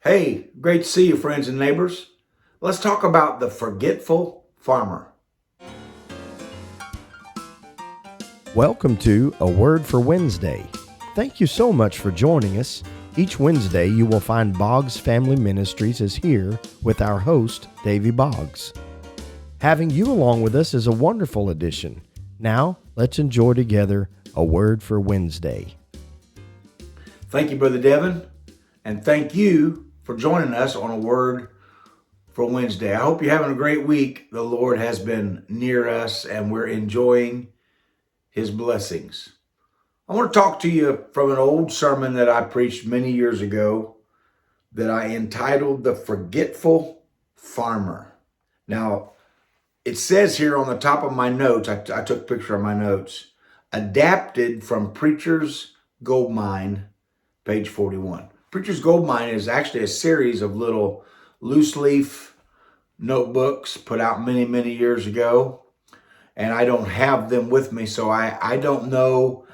Hey, great to see you, friends and neighbors. Let's talk about the forgetful farmer. Welcome to A Word for Wednesday. Thank you so much for joining us. Each Wednesday, you will find Boggs Family Ministries is here with our host, Davy Boggs. Having you along with us is a wonderful addition. Now, let's enjoy together A Word for Wednesday. Thank you, Brother Devin, and thank you for joining us on A Word for Wednesday. I hope you're having a great week. The Lord has been near us, and we're enjoying His blessings. I want to talk to you from an old sermon that I preached many years ago that I entitled The Forgetful Farmer. Now, it says here on the top of my notes, I took a picture of my notes, adapted from Preacher's Goldmine, page 41. Preacher's Goldmine is actually a series of little loose leaf notebooks put out many, many years ago. And I don't have them with me, so I don't know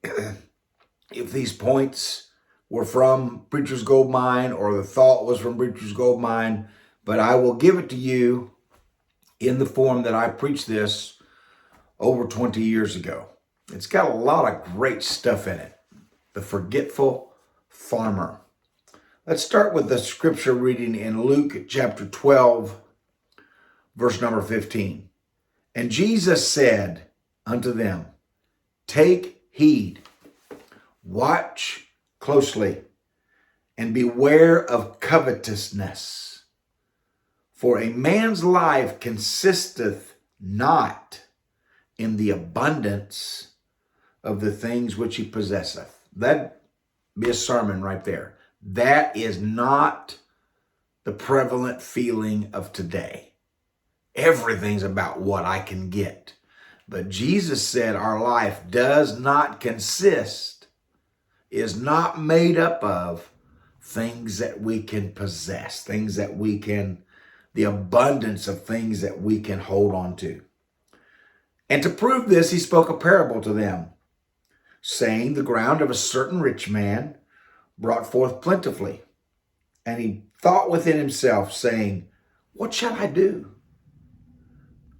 if these points were from Preacher's Goldmine or the thought was from Preacher's Goldmine, but I will give it to you in the form that I preached this over 20 years ago. It's got a lot of great stuff in it. The Forgetful Farmer. Let's start with the scripture reading in Luke chapter 12, verse number 15. And Jesus said unto them, take heed, watch closely, and beware of covetousness. For a man's life consisteth not in the abundance of the things which he possesseth. That'd be a sermon right there. That is not the prevalent feeling of today. Everything's about what I can get. But Jesus said our life does not consist, is not made up of things that we can possess, things that we can, the abundance of things that we can hold on to. And to prove this, he spoke a parable to them, saying, the ground of a certain rich man brought forth plentifully. And he thought within himself, saying, what shall I do?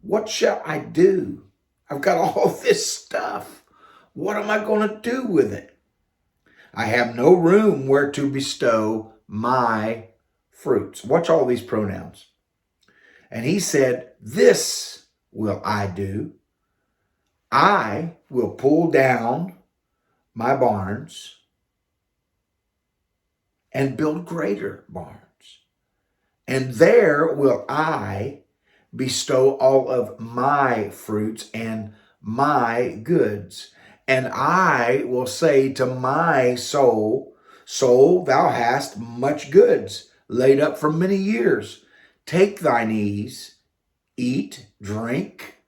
What shall I do? I've got all this stuff. What am I going to do with it? I have no room where to bestow my fruits. Watch all these pronouns. And he said, this will I do. I will pull down my barns and build greater barns. And there will I bestow all of my fruits and my goods. And I will say to my soul, soul, thou hast much goods laid up for many years. Take thine ease, eat, drink,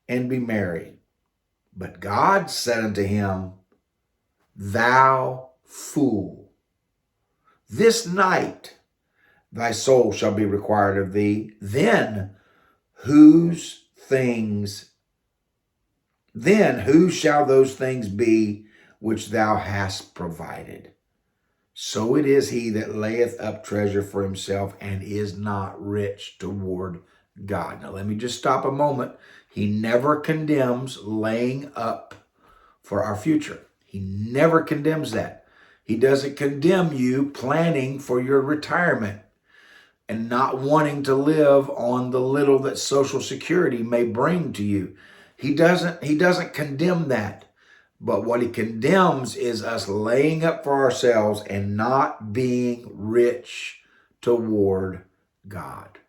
and be merry. But God said unto him, thou fool, this night thy soul shall be required of thee. Then who shall those things be which thou hast provided? So it is he that layeth up treasure for himself and is not rich toward God. Now let me just stop a moment. He never condemns laying up for our future. He never condemns that. He doesn't condemn you planning for your retirement and not wanting to live on the little that Social Security may bring to you. He doesn't condemn that. But what he condemns is us laying up for ourselves and not being rich toward God.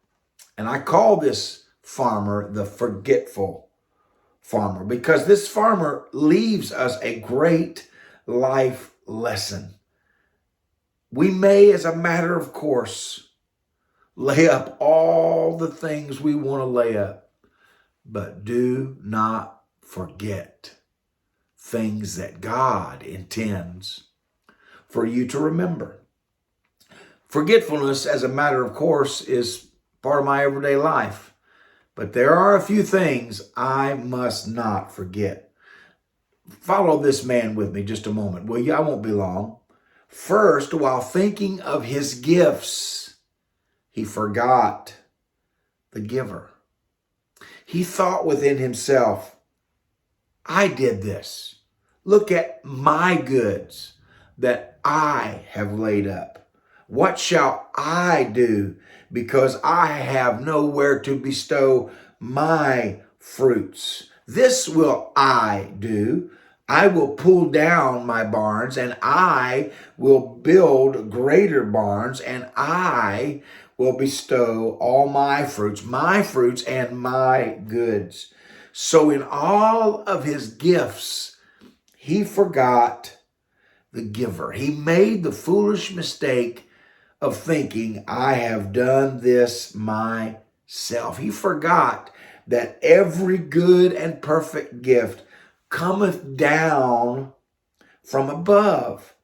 And I call this farmer the forgetful farmer because this farmer leaves us a great life lesson. We may, as a matter of course, lay up all the things we want to lay up, but do not forget things that God intends for you to remember. Forgetfulness, as a matter of course, is part of my everyday life, but there are a few things I must not forget. Follow this man with me just a moment, will you? I won't be long. First, while thinking of his gifts, he forgot the giver. He thought within himself, I did this. Look at my goods that I have laid up. What shall I do? Because I have nowhere to bestow my fruits. This will I do. I will pull down my barns, and I will build greater barns, and I will bestow all my fruits and my goods. So in all of his gifts, he forgot the giver. He made the foolish mistake of thinking, I have done this myself. He forgot that every good and perfect gift cometh down from above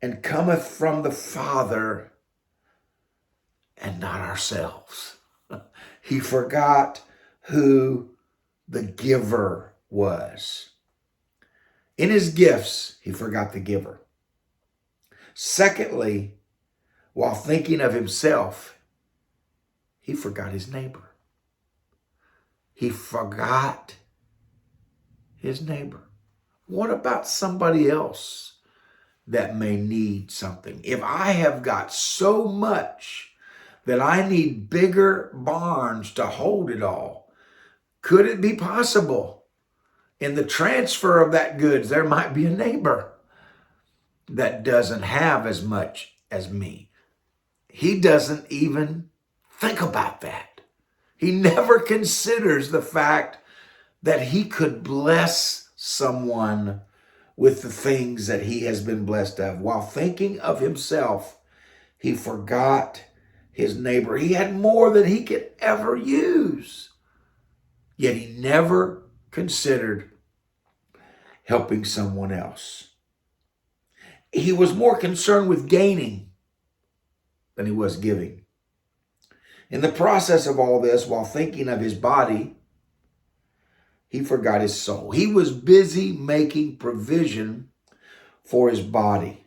and cometh from the Father and not ourselves. He forgot who the giver was. In his gifts, he forgot the giver. Secondly, while thinking of himself, he forgot his neighbor. He forgot his neighbor. What about somebody else that may need something? If I have got so much that I need bigger barns to hold it all, could it be possible in the transfer of that goods, there might be a neighbor that doesn't have as much as me? He doesn't even think about that. He never considers the fact that he could bless someone with the things that he has been blessed of. While thinking of himself, he forgot his neighbor. He had more than he could ever use, yet he never considered helping someone else. He was more concerned with gaining than he was giving. In the process of all this, while thinking of his body, he forgot his soul. He was busy making provision for his body.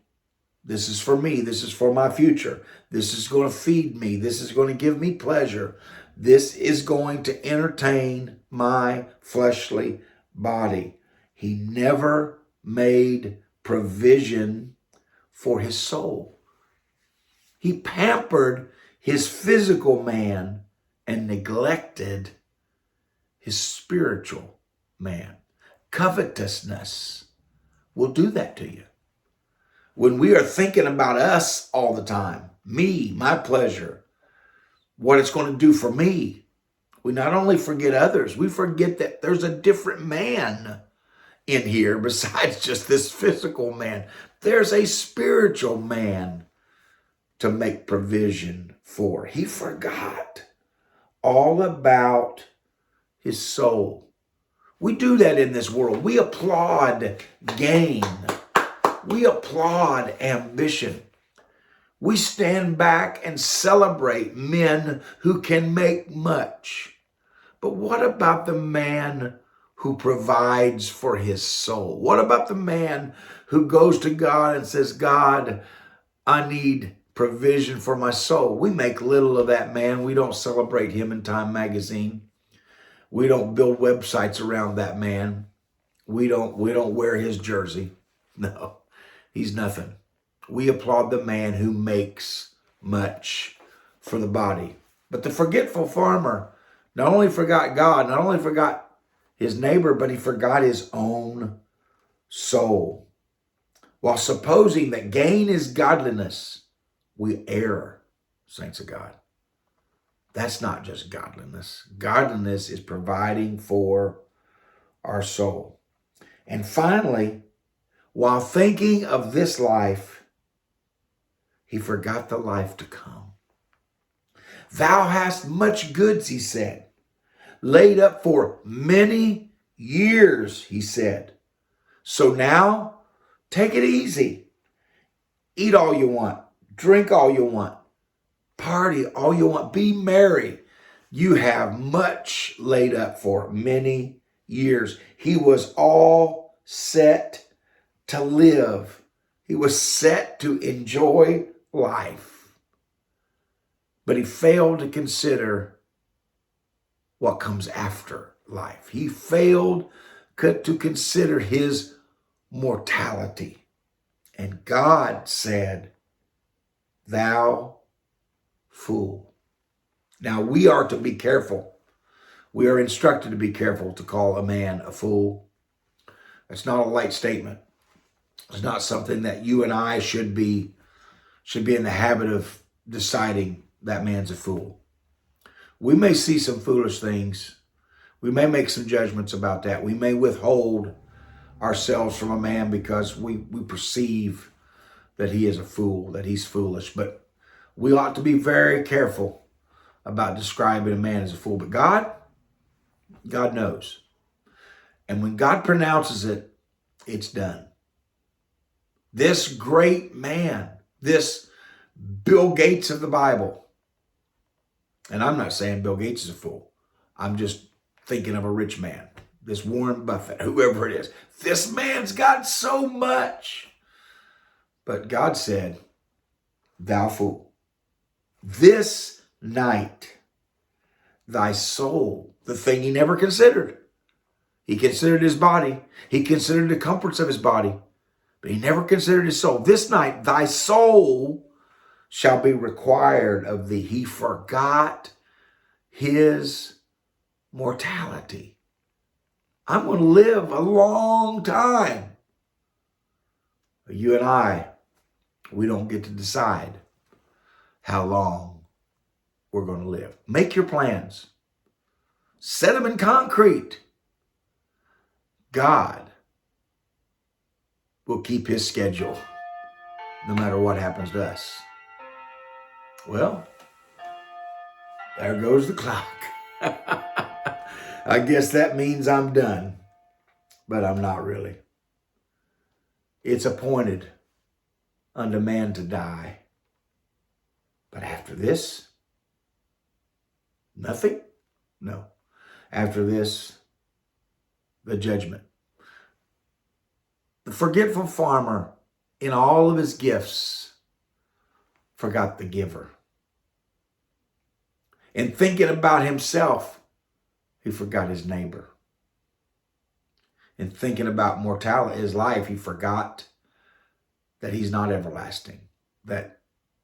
This is for me. This is for my future. This is going to feed me. This is going to give me pleasure. This is going to entertain my fleshly body. He never made provision for his soul. He pampered his physical man and neglected his spiritual man. Covetousness will do that to you. When we are thinking about us all the time, me, my pleasure, what it's going to do for me, we not only forget others, we forget that there's a different man in here besides just this physical man. There's a spiritual man to make provision for. He forgot all about his soul. We do that in this world. We applaud gain. We applaud ambition. We stand back and celebrate men who can make much. But what about the man who provides for his soul? What about the man who goes to God and says, God, I need provision for my soul? We make little of that man. We don't celebrate him in Time magazine. We don't build websites around that man. We don't wear his jersey. No, he's nothing. We applaud the man who makes much for the body. But the forgetful farmer not only forgot God, not only forgot his neighbor, but he forgot his own soul. While supposing that gain is godliness, we err, saints of God. That's not just godliness. Godliness is providing for our soul. And finally, while thinking of this life, he forgot the life to come. Thou hast much goods, he said, laid up for many years, he said. So now, take it easy. Eat all you want. Drink all you want. Party all you want. Be merry. You have much laid up for many years. He was all set to live He was set to enjoy life, but he failed to consider what comes after life. He failed to consider his mortality. And God said, "Thou fool." Now we are to be careful. We are instructed to be careful to call a man a fool. It's not a light statement. It's not something that you and I should be in the habit of deciding that man's a fool. We may see some foolish things. We may make some judgments about that. We may withhold ourselves from a man because we perceive that he is a fool, that he's foolish. But we ought to be very careful about describing a man as a fool. But God knows. And when God pronounces it, it's done. This great man, this Bill Gates of the Bible, and I'm not saying Bill Gates is a fool. I'm just thinking of a rich man, this Warren Buffett, whoever it is. This man's got so much. But God said, "Thou fool, this night thy soul," the thing he never considered. He considered his body. He considered the comforts of his body. But he never considered his soul. "This night thy soul shall be required of thee." He forgot his mortality. I'm going to live a long time. You and I, we don't get to decide how long we're going to live. Make your plans. Set them in concrete. God will keep his schedule no matter what happens to us. Well, there goes the clock. I guess that means I'm done, but I'm not really. It's appointed unto man to die. But after this, nothing? No. After this, the judgment. The forgetful farmer, in all of his gifts, forgot the giver. In thinking about himself, he forgot his neighbor. In thinking about mortality, his life, he forgot that he's not everlasting, that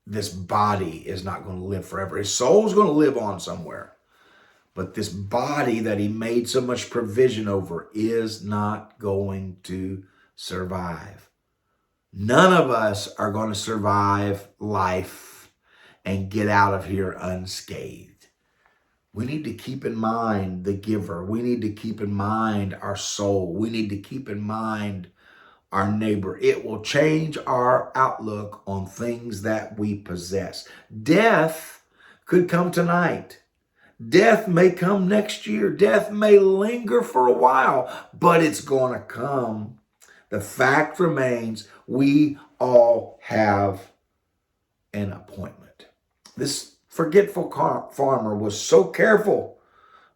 this body is not going to live forever. His soul's going to live on somewhere. But this body that he made so much provision over is not going to survive. None of us are going to survive life and get out of here unscathed. We need to keep in mind the giver. We need to keep in mind our soul. We need to keep in mind our neighbor. It will change our outlook on things that we possess. Death could come tonight. Death may come next year. Death may linger for a while, but it's going to come. The fact remains, we all have an appointment. This forgetful farmer was so careful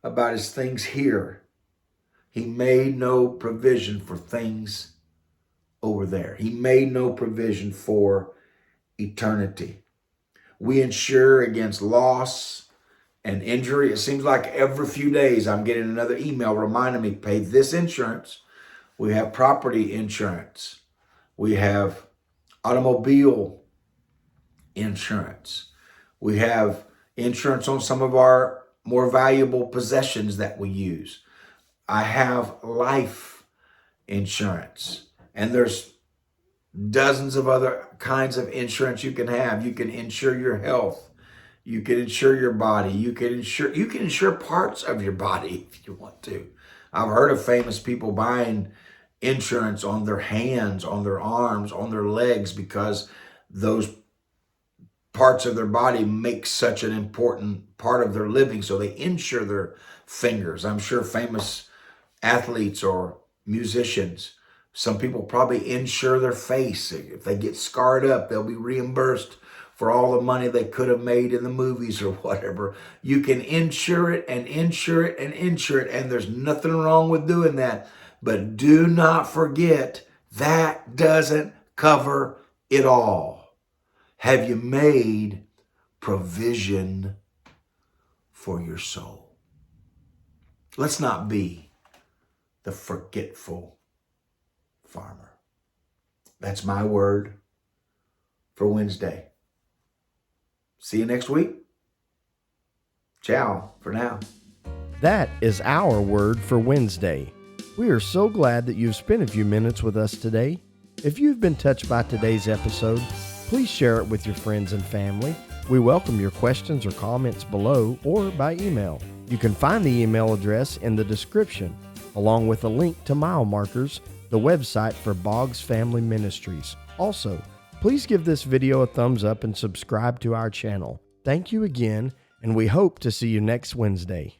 about his things here, he made no provision for things over there. He made no provision for eternity. We insure against loss and injury. It seems like every few days I'm getting another email reminding me, pay this insurance. We have property insurance. We have automobile insurance. We have insurance on some of our more valuable possessions that we use. I have life insurance. And there's dozens of other kinds of insurance you can have. You can insure your health. You can insure your body. You can insure parts of your body if you want to. I've heard of famous people buying insurance on their hands, on their arms, on their legs, because those parts of their body make such an important part of their living. So they insure their fingers. I'm sure famous athletes or musicians, some people probably insure their face. If they get scarred up, they'll be reimbursed for all the money they could have made in the movies or whatever. You can insure it and insure it and insure it, and there's nothing wrong with doing that. But do not forget, that doesn't cover it all? Have you made provision for your soul? Let's not be the forgetful farmer. That's my word for Wednesday. See you next week. Ciao for now. That is our word for Wednesday. We are so glad that you've spent a few minutes with us today. If you've been touched by today's episode, please share it with your friends and family. We welcome your questions or comments below or by email. You can find the email address in the description, along with a link to Mile Markers, the website for Boggs Family Ministries. Also, please give this video a thumbs up and subscribe to our channel. Thank you again, and we hope to see you next Wednesday.